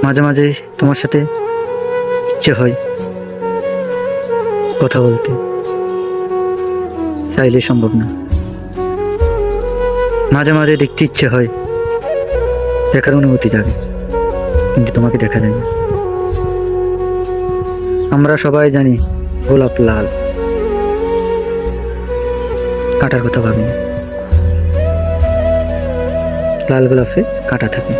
মাঝে মাঝে তোমার সাথে ইচ্ছে হয় কথা বলতে, চাইলে সম্ভব না। মাঝে মাঝে দেখতে ইচ্ছে হয়, দেখার অনুভূতি জাগে, কিন্তু তোমাকে দেখা যায় না। আমরা সবাই জানি গোলাপ লাল, কাঁটার কথা ভাবি না। লাল গোলাপে কাঁটা থাকে।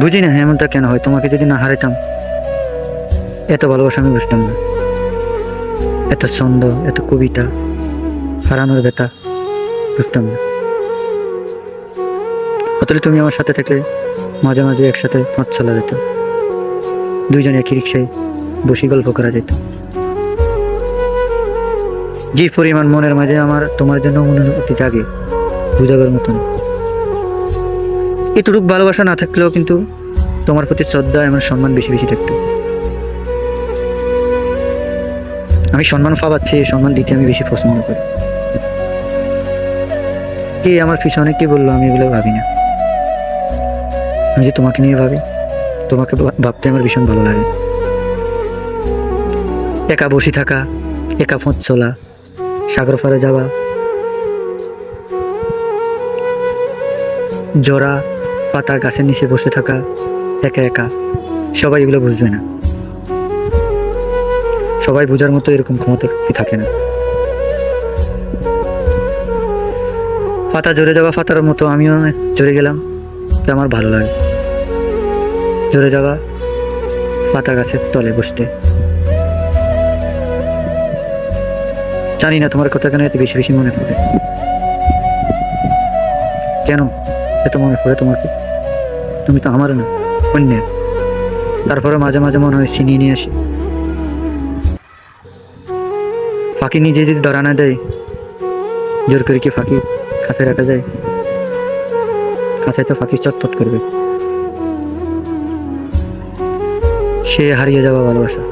বুঝি না এমনটা কেন হয়। তোমাকে যদি না হারাইতাম, এত ভালোবাসা আমি বুঝতাম না। এত ছন্দ, এত কবিতা, হারানোর ব্যথা বুঝতাম না। অতলে তুমি আমার সাথে থাকলে মাঝে মাঝে একসাথে পথ চলা যেত, দুইজনে একই রিক্সায় বসে গল্প করা যেত। যে পরিমাণ মনের মাঝে আমার তোমার জন্য অনুভূতি জাগে, বুঝাবার মতন। এটুকু ভালোবাসা না থাকলেও কিন্তু তোমার প্রতি শ্রদ্ধা এবং সম্মান বেশি বেশি থাকতো। আমি সম্মান পাচ্ছি, সম্মান দিতে আমি বেশি পছন্দ করি। কে আমার পিছনে কি বললো আমি এগুলো ভাবি না। আমি যে তোমাকে নিয়ে ভাবি, তোমাকে ভাবতে আমার ভীষণ ভালো লাগে। একা বসে থাকা, একা পথ চলা, সাগর পাড়ে যাওয়া, জোড়া পাতা গাছের নিচে বসে থাকা একা একা, সবাই এগুলো বুঝবে না। সবাই বোঝার মতো এরকম ক্ষমতা থাকে না। পাতা ঝরে যাওয়া পাতার মতো আমিও ঝরে গেলাম, তো আমার ভালো লাগে। ঝরে যাওয়া পাতা গাছের তলে বসতে। জানি না তোমার কথা কেন এত বেশি বেশি মনে পড়ে। কেন এত মনে পড়ে তোমাকে? তুমি তো আমারও না, অন্যের। তারপরে মাঝে মাঝে মনে হয় ছিনিয়ে নিয়ে আসি। ফাঁকি নিজে যদি ধরা না দেয়, জোর করে কি ফাঁকি কাছে রাখা যায়? কাছে তো ফাঁকি চটপট করবে। সে হারিয়ে যাওয়া ভালোবাসা।